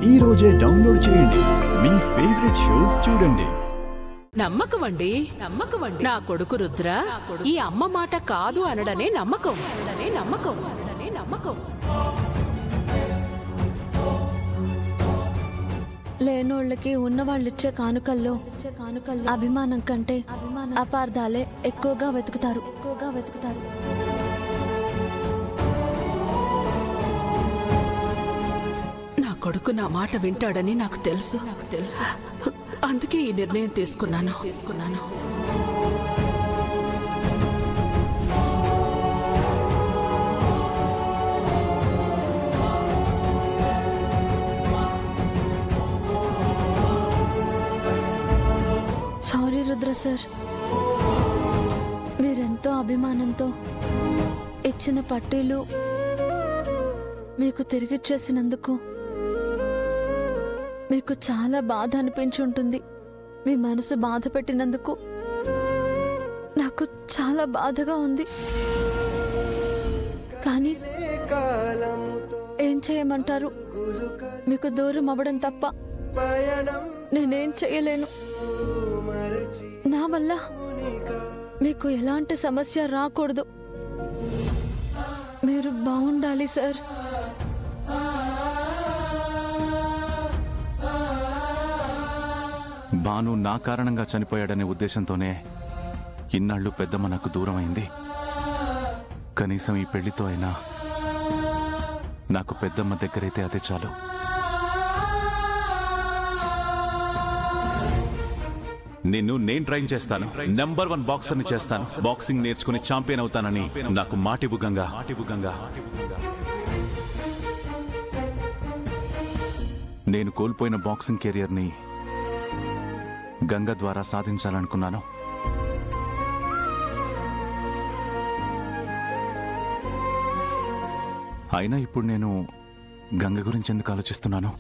ఈ రోజే డౌన్లోడ్ చేయండి. మీ ఫేవరెట్ షోస్ చూడండి. నమ్మకమండి, నా కొడుకు రుద్ర ఈ అమ్మ మాట కాదు అనడనే నమ్మకం. లేనోళ్ళకి ఉన్నవాళ్ళిచ్చే కానుకల్లో అభిమానం కంటే అపార్థాలే ఎక్కువగా వెతుకుతారు. నా కొడుకు నా మాట వింటాడని నాకు తెలుసు. అందుకే ఈ నిర్ణయం తీసుకున్నాను. సారీ రుద్ర సార్, మీరెంతో అభిమానంతో ఇచ్చిన పట్టీలు మీకు తిరిగిచ్చేసినందుకు మీకు చాలా బాధ అనిపించి ఉంటుంది. మీ మనసు బాధ పెట్టినందుకు నాకు చాలా బాధగా ఉంది. కానీ ఏం చేయమంటారు? మీకు దూరం అవ్వడం తప్ప నేనేం చేయలేను. నా వల్ల మీకు ఎలాంటి సమస్య రాకూడదు. మీరు బాగుండాలి సార్. భాను నా కారణంగా చనిపోయాడనే ఉద్దేశంతోనే ఇన్నాళ్ళు పెద్దమ్మ నాకు దూరం అయింది. కనీసం ఈ పెళ్లితో అయినా నాకు పెద్దమ్మ దగ్గరైతే అదే చాలు. నేను ట్రైన్ చేస్తాను. నెంబర్ 1 బాక్సర్ని చేస్తాను. బాక్సింగ్ నేర్చుకుని ఛాంపియన్ అవుతానని నాకు మాటివ్వు గంగా. నేను కోల్పోయిన బాక్సింగ్ కెరియర్ని గంగ ద్వారా సాధించాలనుకున్నాను. అయినా ఇప్పుడు నేను గంగ గురించి ఎందుకు ఆలోచిస్తున్నాను?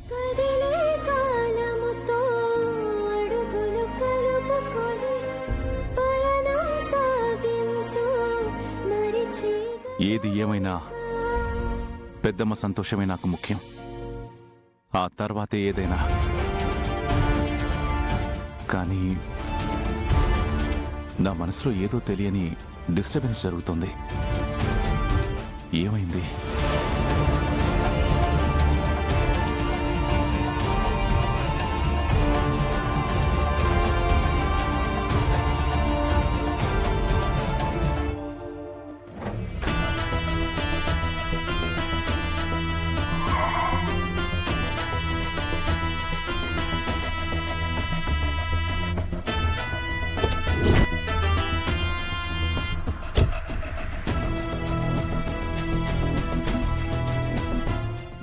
ఏది ఏమైనా పెద్దమ్మ సంతోషమే నాకు ముఖ్యం. ఆ తర్వాతే ఏదైనా. కానీ నా మనసులో ఏదో తెలియని డిస్టర్బెన్స్ జరుగుతుంది. ఏమైంది?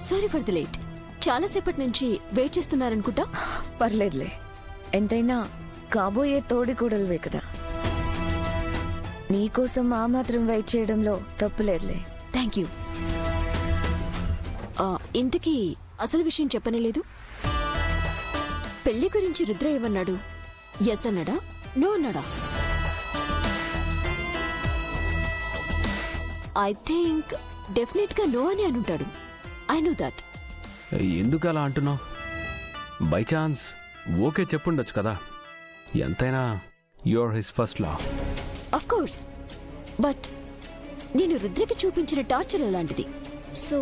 Sorry for the late. చాలాసేపటి నుంచి వెయిట్ చేస్తున్నారనుకుంటా. పర్లేదులే, ఎంతైనా కాబోయే తోడికోడలువే కదా. నీకోసం ఆ మాత్రం వెయిట్ చేయడంలో తప్పులేదులే. Thank you. ఇంతకీ అసలు విషయం చెప్పనే లేదు. పెళ్లి గురించి రుద్ర ఏమన్నాడు? ఎస్ అన్నాడా, నో అన్నాడా? ఐ థింక్ డెఫినెట్ గా నో అని అనుంటాడు. I know that. ఎందుకు అలా అంటున్నావు? బై ఛాన్స్ ఓకే చెప్పుండొచ్చు కదా. ఎంతైనా your his first law. Of course, but నేను రుద్రకి చూపించిన టార్చర్ అలాంటిది. సో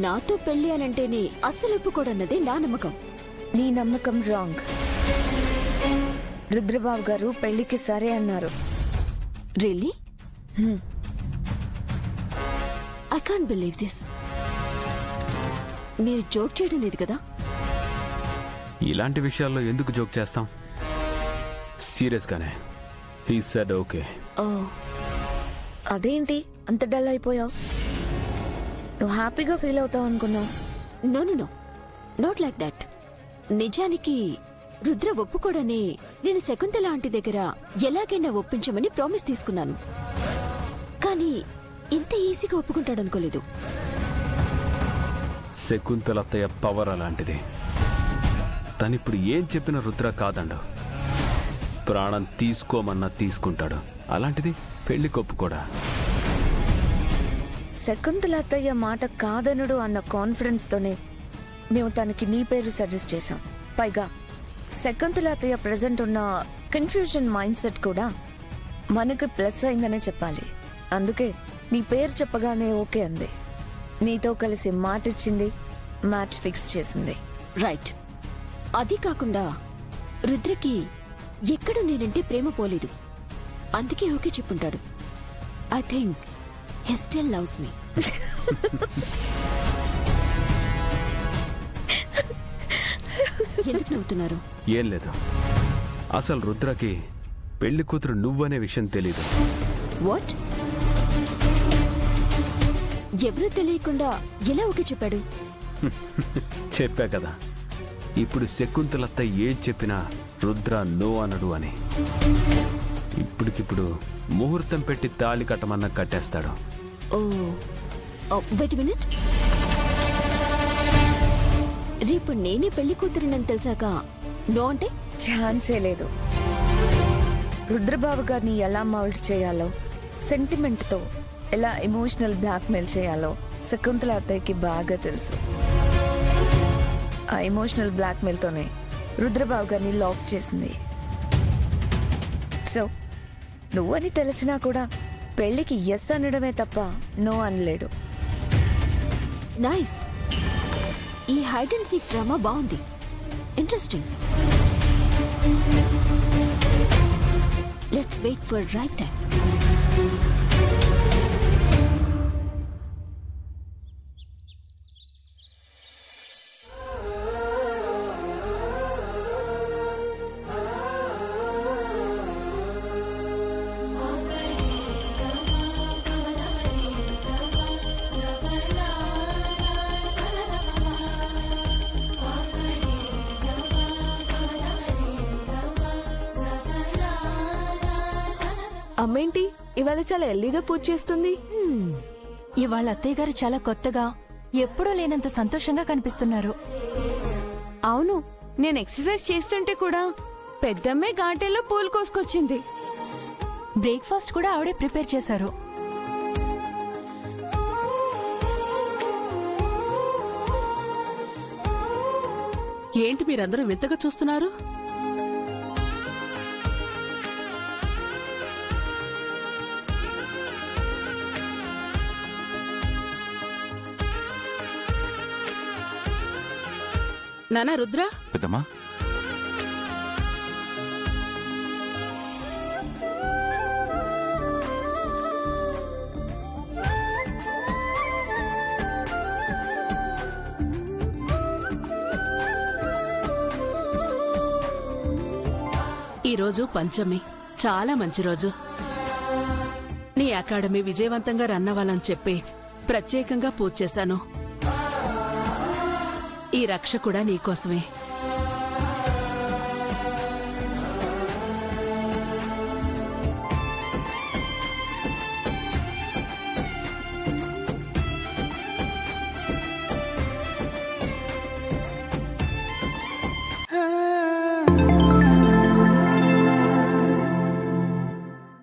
నాతో పెళ్లి అనంటేనే అస్సలు ఒప్పుకోడన్నదే నా నమ్మకం. నీ నమ్మకం రాంగ్. రుద్రబాబు గారు పెళ్లికి సరే అన్నారు. Really? I can't believe this. మీరు జోక్ చేయడం లేదు కదా? ఇలాంటి విషయాల్లో ఎందుకు జోక్ చేస్తాం? సీరియస్ గానే హీ సెడ్ ఓకే. అదేంటి అంత డల్ అయిపోయావు? నువ్వు హ్యాపీగా ఫీల్ అవుతావు అనుకున్నావు. No no no, not like that. నిజానికి రుద్ర ఒప్పుకోడనే నేను శకుంతల ఆంటీ దగ్గర ఎలాగైనా ఒప్పించమని ప్రామిస్ తీసుకున్నాను. కానీ ఇంత ఈజీగా ఒప్పుకుంటాడనుకోలేదు. శకుంతల అత్తయ్య పవర్ అలాంటిది. తనిప్పుడు ఏం చెప్పిన రుద్ర కాదండు. ప్రాణం తీసుకోమన్నా తీసుకుంటాడు. అలాంటిది పెళ్లి కొప్పుకోడా? శకుంతల అత్తయ్య మాట కాదనుడు అన్న కాన్ఫిడెన్స్ తోనే మేము తనకి నీ పేరు సజెస్ట్ చేశాం. పైగా శకుంతల అత్తయ్య ప్రెజెంట్ ఉన్న కన్ఫ్యూజన్ మైండ్ సెట్ కూడా మనకు ప్లస్ అయిందనే చెప్పాలి. అందుకే నీ పేరు చెప్పగానే ఓకే అంది. నీతో కలిసి మాట ఇచ్చింది, మ్యాచ్ ఫిక్స్ చేసింది. రైట్. అది కాకుండా రుద్రకి ఎక్కడో నేనంటే ప్రేమ పోలేదు, అందుకే ఓకే చెప్పుంటాడు. I think he still loves me. ఎందుకు నవ్వుతున్నారు? ఏం లేదు, అసలు రుద్రకి పెళ్లి కూతురు నువ్వనే విషయం తెలీదు. వాట్? ఎవరూ తెలియకుండా ఎలా ఓకే చెప్పాడు? చెప్పా కదా, ఇప్పుడు శకుంతలత్త ఏం చెప్పినా రుద్ర నో అనడు అని. ఇప్పటికిప్పుడు ముహూర్తం పెట్టి తాళి కట్టమన్నా కట్టేస్తాడు. ఓ వెయిట్ మినిట్. రేపు నేనే పెళ్లి కూతురునని తెలిసాక నో అంటే ఛాన్సే లేదు. రుద్రబాబు గారిని ఎలా మౌల్డ్ చేయాలో, సెంటిమెంట్తో ఎలా ఎమోషనల్ బ్లాక్మెయిల్ చేయాలో శకుంతల అత్తయ్యకి బాగా తెలుసు. ఆ ఎమోషనల్ బ్లాక్మెయిల్తోనే రుద్రబాబు గారిని లాక్ చేసింది. సో నువ్వని తెలిసినా కూడా పెళ్లికి ఎస్ అనడమే తప్ప నో అనలేడు. నైస్. ఈ హైడ్ అండ్ సీక్ డ్రామా బాగుంది, interesting. Let's wait for right time. అమ్మేంటి ఇవాళ చాలా ఎల్లీగా పూజ చేస్తుంది? ఇవాళ అత్తయ్య గారు చాలా కొత్తగా, ఎప్పుడూ లేనంత సంతోషంగా కనిపిస్తున్నారు. అవును, నేను ఎక్సర్సైజ్ చేస్తుంటే కూడా పెద్దమ్మే గార్డెన్లో పూలు కోసుకొచ్చింది. బ్రేక్ఫాస్ట్ కూడా ఆవిడే ప్రిపేర్ చేశారు. ఏంటి మీరందరూ వింతగా చూస్తున్నారు? నానా రుద్ర, పెద్దమ్మా, ఈరోజు పంచమి, చాలా మంచి రోజు. నీ అకాడమీ విజయవంతంగా రన్ అవ్వాలని చెప్పి ప్రత్యేకంగా పూజ చేశాను. ఈ రక్ష కూడా నీకోసమే.